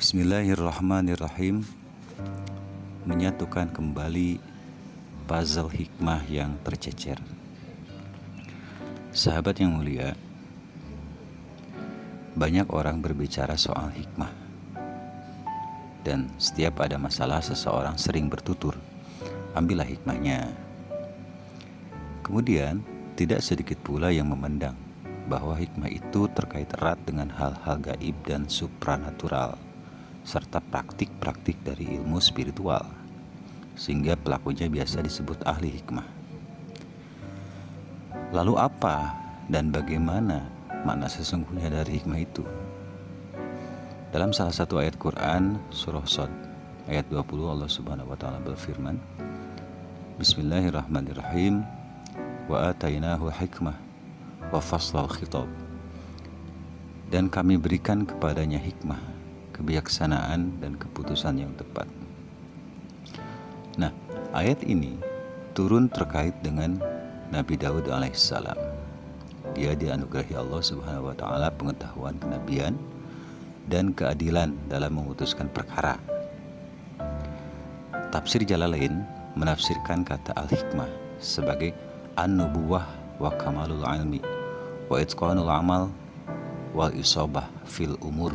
Bismillahirrahmanirrahim. Menyatukan kembali puzzle hikmah yang tercecer. Sahabat yang mulia, banyak orang berbicara soal hikmah. Dan setiap ada masalah seseorang sering bertutur, ambillah hikmahnya. Kemudian tidak sedikit pula yang memandang bahwa hikmah itu terkait erat dengan hal-hal gaib dan supranatural, serta praktik-praktik dari ilmu spiritual, sehingga pelakunya biasa disebut ahli hikmah. Lalu apa dan bagaimana makna sesungguhnya dari hikmah itu? Dalam salah satu ayat Quran, surah Shad ayat 20, Allah Subhanahu wa taala berfirman, Bismillahirrahmanirrahim, wa atainahu hikmah wa faslal khitab. Dan kami berikan kepadanya hikmah, kebijaksanaan dan keputusan yang tepat. Nah, ayat ini turun terkait dengan Nabi Daud alaihissalam. Dia dianugerahi Allah Subhanahu wa taala pengetahuan kenabian dan keadilan dalam memutuskan perkara. Tafsir Jalalain menafsirkan kata al-hikmah sebagai an-nubuwah wa kamalul ilmi wa itqanul amal wal isobah fil umur,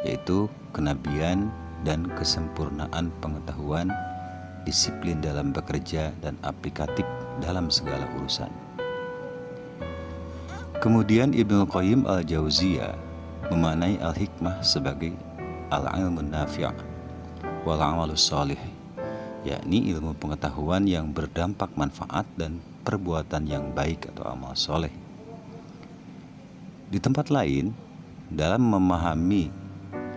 yaitu kenabian dan kesempurnaan pengetahuan, disiplin dalam bekerja, dan aplikatif dalam segala urusan. Kemudian Ibnu Qayyim al-Jauziyah memaknai al-hikmah sebagai al-ilmun nafi' wal amalus shalih, yakni ilmu pengetahuan yang berdampak manfaat dan perbuatan yang baik atau amal soleh. Di tempat lain, dalam memahami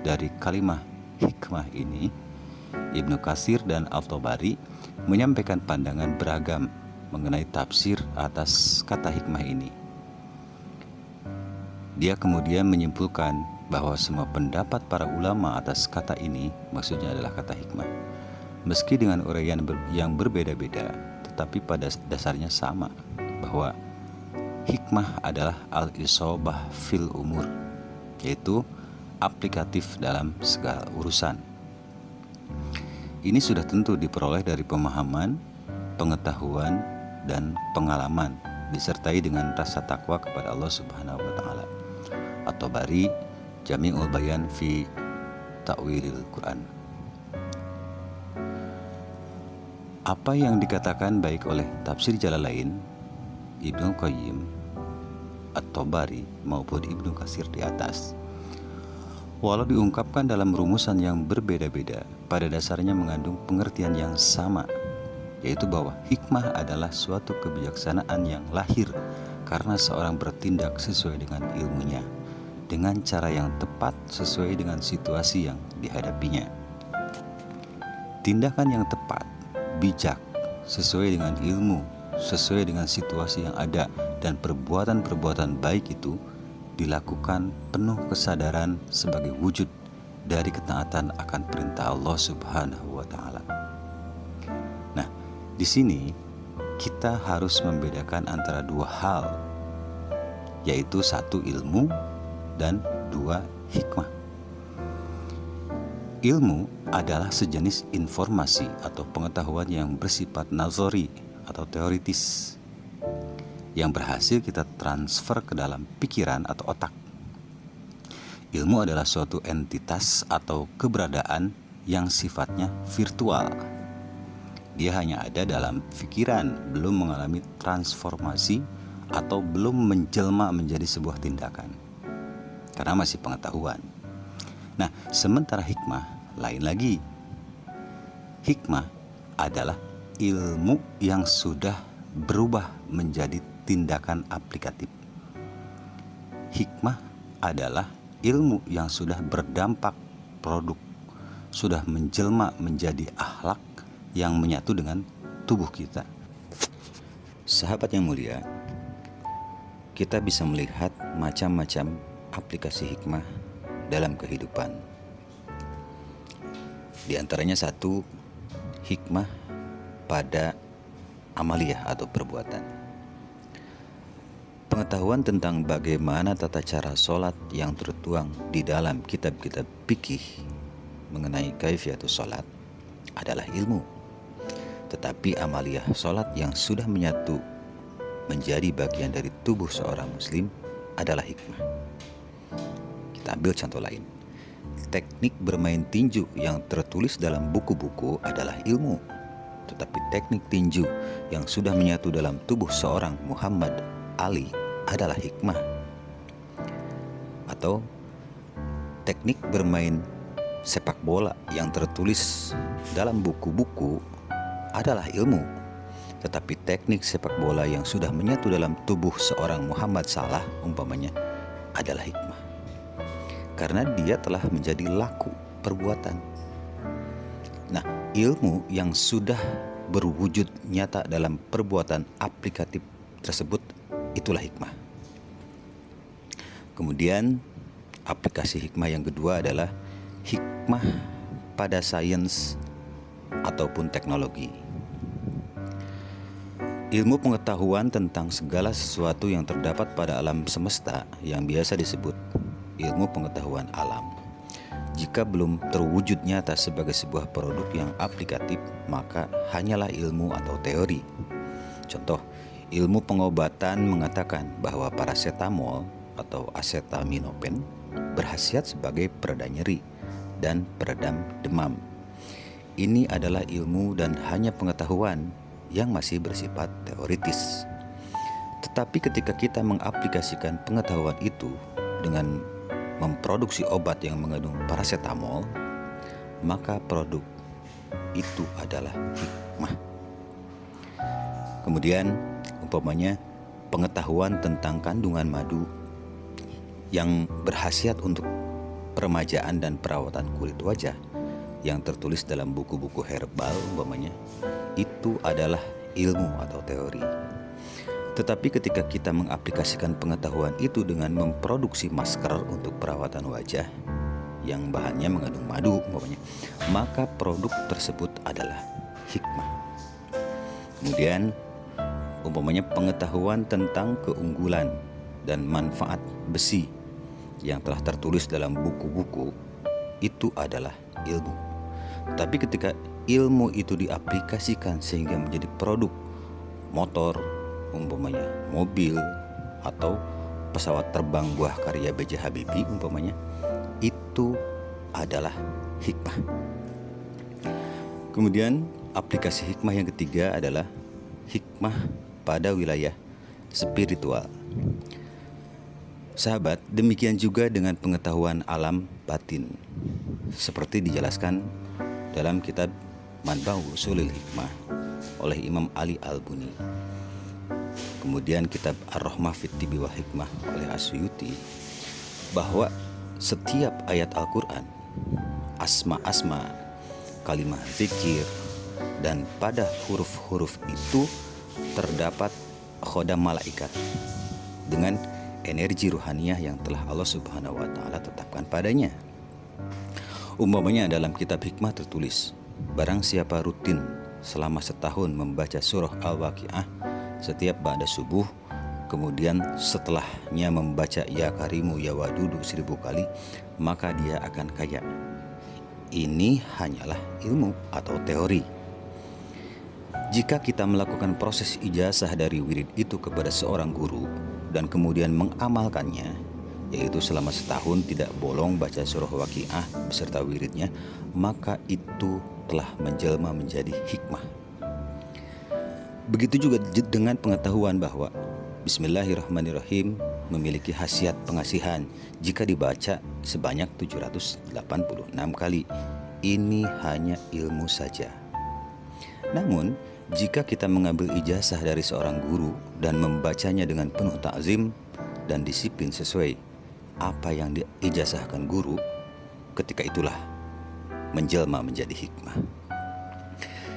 dari kalimat hikmah ini, Ibnu Katsir dan At-Tabari menyampaikan pandangan beragam mengenai tafsir atas kata hikmah ini. Dia kemudian menyimpulkan bahwa semua pendapat para ulama atas kata ini, maksudnya adalah kata hikmah, meski dengan uraian yang berbeda-beda, tetapi pada dasarnya sama, bahwa hikmah adalah al-isobah fil umur, yaitu aplikatif dalam segala urusan. Ini sudah tentu diperoleh dari pemahaman, pengetahuan, dan pengalaman, disertai dengan rasa takwa kepada Allah Subhanahu wa taala. At-Tabari, Jami'ul Bayan fi Ta'wilil Quran. Apa yang dikatakan baik oleh tafsir Jalalain, Ibnu Qayyim, At-Tabari maupun Ibnu Katsir di atas, walau diungkapkan dalam rumusan yang berbeda-beda, pada dasarnya mengandung pengertian yang sama, yaitu bahwa hikmah adalah suatu kebijaksanaan yang lahir karena seorang bertindak sesuai dengan ilmunya, dengan cara yang tepat sesuai dengan situasi yang dihadapinya. Tindakan yang tepat, bijak, sesuai dengan ilmu, sesuai dengan situasi yang ada, dan perbuatan-perbuatan baik itu dilakukan penuh kesadaran sebagai wujud dari ketaatan akan perintah Allah Subhanahu wa taala. Nah, di sini kita harus membedakan antara dua hal, yaitu satu ilmu dan dua hikmah. Ilmu adalah sejenis informasi atau pengetahuan yang bersifat nazari atau teoritis, yang berhasil kita transfer ke dalam pikiran atau otak. Ilmu adalah suatu entitas atau keberadaan yang sifatnya virtual. Dia hanya ada dalam pikiran, belum mengalami transformasi atau belum menjelma menjadi sebuah tindakan, karena masih pengetahuan. Nah, sementara hikmah lain lagi. Hikmah adalah ilmu yang sudah berubah menjadi tindakan aplikatif. Hikmah adalah ilmu yang sudah berdampak produk, sudah menjelma menjadi akhlak yang menyatu dengan tubuh kita. Sahabat yang mulia, kita bisa melihat macam-macam aplikasi hikmah dalam kehidupan. Di antaranya satu, hikmah pada amaliyah atau perbuatan. Pengetahuan tentang bagaimana tata cara sholat yang tertuang di dalam kitab-kitab fikih mengenai kaifiatus sholat adalah ilmu. Tetapi amaliyah sholat yang sudah menyatu menjadi bagian dari tubuh seorang muslim adalah hikmah. Kita ambil contoh lain. Teknik bermain tinju yang tertulis dalam buku-buku adalah ilmu. Tetapi teknik tinju yang sudah menyatu dalam tubuh seorang Muhammad Ali adalah hikmah. Atau teknik bermain sepak bola yang tertulis dalam buku-buku adalah ilmu. Tetapi teknik sepak bola yang sudah menyatu dalam tubuh seorang Muhammad Salah umpamanya adalah hikmah. Karena dia telah menjadi laku perbuatan. Nah, ilmu yang sudah berwujud nyata dalam perbuatan aplikatif tersebut itulah hikmah. Kemudian aplikasi hikmah yang kedua adalah hikmah pada sains ataupun teknologi. Ilmu pengetahuan tentang segala sesuatu yang terdapat pada alam semesta yang biasa disebut ilmu pengetahuan alam. Jika belum terwujud nyata sebagai sebuah produk yang aplikatif, maka hanyalah ilmu atau teori. Contoh, ilmu pengobatan mengatakan bahwa paracetamol atau acetaminophen berkhasiat sebagai pereda nyeri dan peredam demam. Ini adalah ilmu dan hanya pengetahuan yang masih bersifat teoritis. Tetapi ketika kita mengaplikasikan pengetahuan itu dengan memproduksi obat yang mengandung paracetamol, maka produk itu adalah hikmah. Kemudian umpamanya pengetahuan tentang kandungan madu yang berkhasiat untuk peremajaan dan perawatan kulit wajah yang tertulis dalam buku-buku herbal umpamanya, itu adalah ilmu atau teori. Tetapi ketika kita mengaplikasikan pengetahuan itu dengan memproduksi masker untuk perawatan wajah yang bahannya mengandung madu umpamanya, maka produk tersebut adalah hikmah. Kemudian umpamanya pengetahuan tentang keunggulan dan manfaat besi yang telah tertulis dalam buku-buku itu adalah ilmu. Tapi ketika ilmu itu diaplikasikan sehingga menjadi produk motor umpamanya mobil atau pesawat terbang buah karya B.J. Habibie umpamanya, itu adalah hikmah. Kemudian aplikasi hikmah yang ketiga adalah hikmah pada wilayah spiritual. Sahabat, demikian juga dengan pengetahuan alam batin seperti dijelaskan dalam kitab Manba'u Ushulil Hikmah oleh Imam Ali Al-Buni. Kemudian kitab Ar-Rahmah fit Tibi wal Hikmah oleh As-Suyuti, bahwa setiap ayat Al-Quran, asma-asma, kalimat zikir, dan pada huruf-huruf itu terdapat khodam malaikat dengan energi ruhaniyah yang telah Allah Subhanahu wa Ta'ala tetapkan padanya. Umpamanya dalam kitab hikmah tertulis, barang siapa rutin selama setahun membaca surah Al-Waqi'ah setiap ba'da subuh, kemudian setelahnya membaca Ya Karimu Ya Wadudu 1000 kali, maka dia akan kaya. Ini hanyalah ilmu atau teori. Jika kita melakukan proses ijazah dari wirid itu kepada seorang guru dan kemudian mengamalkannya, yaitu selama setahun tidak bolong baca surah Waqi'ah beserta wiridnya, maka itu telah menjelma menjadi hikmah. Begitu juga dengan pengetahuan bahwa Bismillahirrahmanirrahim memiliki khasiat pengasihan jika dibaca sebanyak 786 kali. Ini hanya ilmu saja. Namun, jika kita mengambil ijazah dari seorang guru dan membacanya dengan penuh ta'zim dan disiplin sesuai apa yang diijazahkan guru, ketika itulah menjelma menjadi hikmah.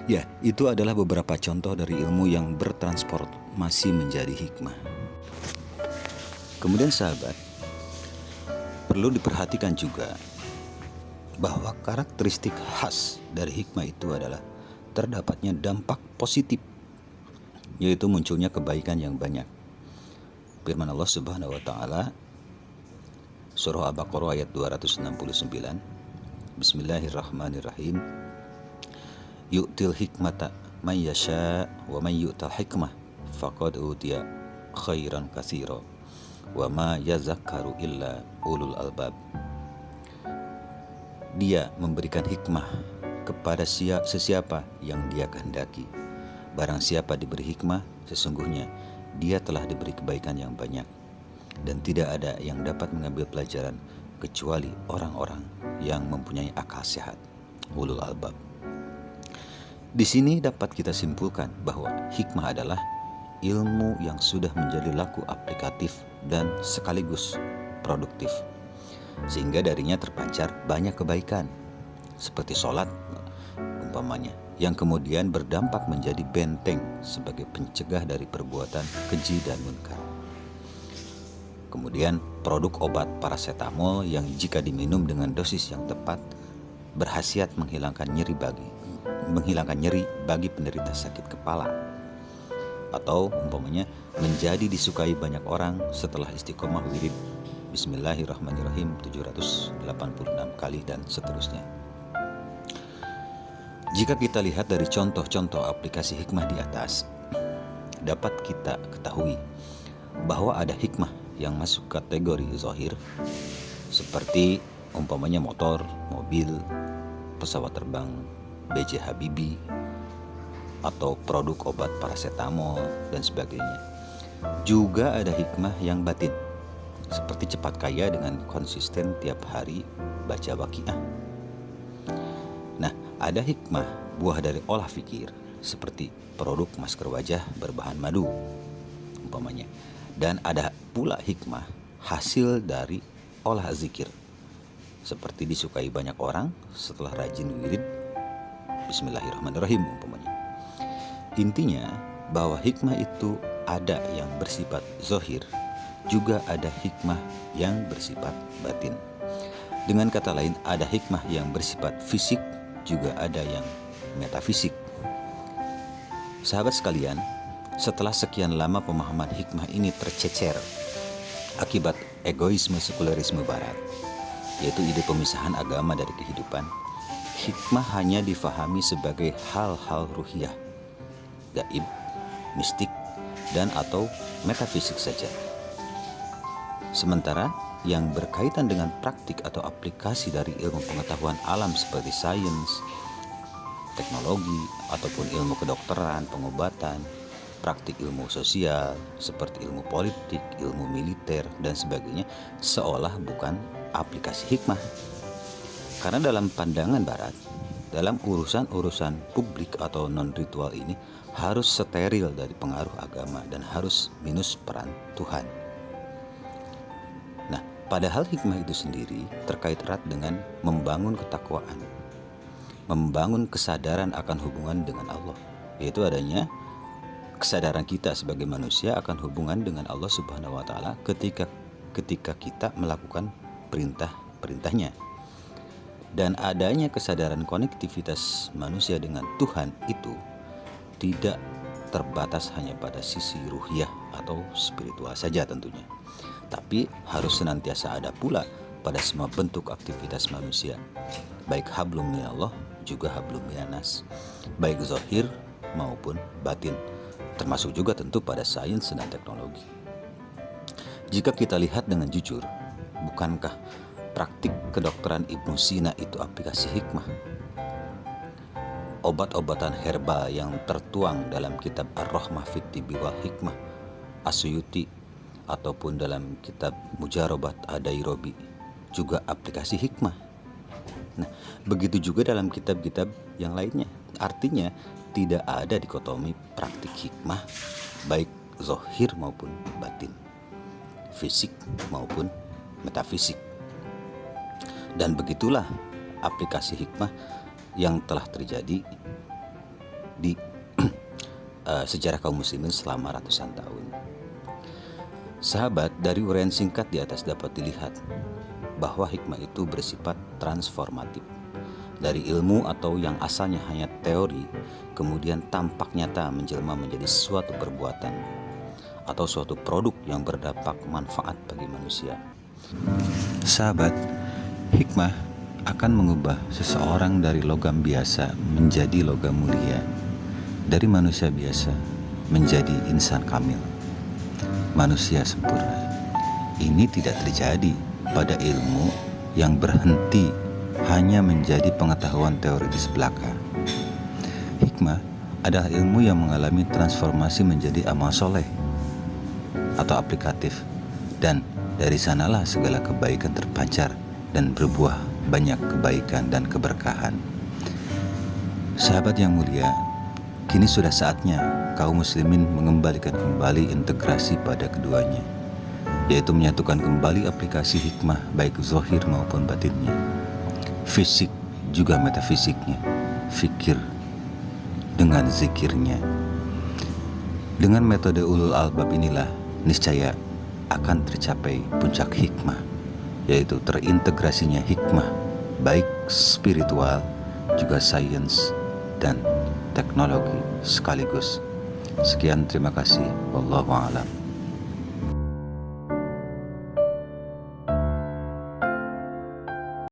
Ya, itu adalah beberapa contoh dari ilmu yang bertransformasi menjadi hikmah. Kemudian sahabat, perlu diperhatikan juga bahwa karakteristik khas dari hikmah itu adalah terdapatnya dampak positif, yaitu munculnya kebaikan yang banyak. firman Allah Subhanahu wa taala surah Al-Baqarah ayat 269. Bismillahirrahmanirrahim. Yu'til hikmata man yasha wa man yu'tal hikmah faqad utiya khairan katsira wa ma yazakkaru illa ulul albab. Dia memberikan hikmah kepada sesiapa yang dia kehendaki. Barang siapa diberi hikmah, sesungguhnya dia telah diberi kebaikan yang banyak, dan tidak ada yang dapat mengambil pelajaran kecuali orang-orang yang mempunyai akal sehat, ulul albab. Di sini dapat kita simpulkan bahwa hikmah adalah ilmu yang sudah menjadi laku aplikatif dan sekaligus produktif, sehingga darinya terpancar banyak kebaikan seperti sholat umpamanya, yang kemudian berdampak menjadi benteng sebagai pencegah dari perbuatan keji dan munkar. Kemudian produk obat paracetamol yang jika diminum dengan dosis yang tepat berkhasiat menghilangkan nyeri bagi penderita sakit kepala, atau umpamanya menjadi disukai banyak orang setelah istiqomah wirid Bismillahirrahmanirrahim 786 kali dan seterusnya. Jika kita lihat dari contoh-contoh aplikasi hikmah di atas, dapat kita ketahui bahwa ada hikmah yang masuk kategori zahir, seperti umpamanya motor, mobil, pesawat terbang B.J. Habibie, atau produk obat paracetamol dan sebagainya. Juga ada hikmah yang batin, seperti cepat kaya dengan konsisten tiap hari baca waqiah. Nah, ada hikmah buah dari olah fikir, seperti produk masker wajah berbahan madu umpamanya. Dan ada pula hikmah hasil dari olah zikir, seperti disukai banyak orang setelah rajin wirid Bismillahirrahmanirrahim umpamanya. Intinya bahwa hikmah itu ada yang bersifat zahir, juga ada hikmah yang bersifat batin. Dengan kata lain, ada hikmah yang bersifat fisik, juga ada yang metafisik. Sahabat sekalian, setelah sekian lama pemahaman hikmah ini tercecer akibat egoisme sekulerisme barat, yaitu ide pemisahan agama dari kehidupan, hikmah hanya difahami sebagai hal-hal ruhiyah, gaib, mistik, dan atau metafisik saja. Sementara yang berkaitan dengan praktik atau aplikasi dari ilmu pengetahuan alam seperti sains, teknologi, ataupun ilmu kedokteran, pengobatan, praktik ilmu sosial seperti ilmu politik, ilmu militer, dan sebagainya, seolah bukan aplikasi hikmah. Karena dalam pandangan barat, dalam urusan-urusan publik atau non-ritual ini harus steril dari pengaruh agama dan harus minus peran Tuhan. Nah, padahal hikmah itu sendiri terkait erat dengan membangun ketakwaan, membangun kesadaran akan hubungan dengan Allah, yaitu adanya kesadaran kita sebagai manusia akan hubungan dengan Allah Subhanahu wa taala ketika kita melakukan perintah-perintahnya. Dan adanya kesadaran konektivitas manusia dengan Tuhan itu tidak terbatas hanya pada sisi ruhiyah atau spiritual saja tentunya, tapi harus senantiasa ada pula pada semua bentuk aktivitas manusia, baik hablum minallah juga hablum minanas, baik zahir maupun batin, termasuk juga tentu pada sains dan teknologi. Jika kita lihat dengan jujur, bukankah praktik kedokteran Ibnu Sina itu aplikasi hikmah? Obat-obatan herbal yang tertuang dalam kitab Ar-Rahmah fit Tibbi wal Hikmah As-Suyuti ataupun dalam kitab Mujarobat Ad-Dairobi juga aplikasi hikmah. Nah, begitu juga dalam kitab-kitab yang lainnya. Artinya tidak ada dikotomi praktik hikmah baik zahir maupun batin, fisik maupun metafisik. Dan begitulah aplikasi hikmah yang telah terjadi di sejarah kaum muslimin selama ratusan tahun. Sahabat, dari uraian singkat di atas dapat dilihat bahwa hikmah itu bersifat transformatif. Dari ilmu atau yang asalnya hanya teori, kemudian tampak nyata menjelma menjadi suatu perbuatan. atau suatu produk yang berdampak manfaat bagi manusia. Sahabat, hikmah akan mengubah seseorang dari logam biasa menjadi logam mulia, dari manusia biasa menjadi insan kamil, manusia sempurna. Ini tidak terjadi pada ilmu yang berhenti hanya menjadi pengetahuan teoritis belaka. Hikmah adalah ilmu yang mengalami transformasi menjadi amal soleh atau aplikatif, dan dari sanalah segala kebaikan terpancar dan berbuah banyak kebaikan dan keberkahan. Sahabat yang mulia, kini sudah saatnya kaum muslimin mengembalikan kembali integrasi pada keduanya, yaitu menyatukan kembali aplikasi hikmah baik zahir maupun batinnya, fisik juga metafisiknya, fikir dengan zikirnya. Dengan metode ulul albab inilah niscaya akan tercapai puncak hikmah, yaitu terintegrasinya hikmah baik spiritual juga sains dan teknologi sekaligus. Sekian, terima kasih. Wallahu a'lam.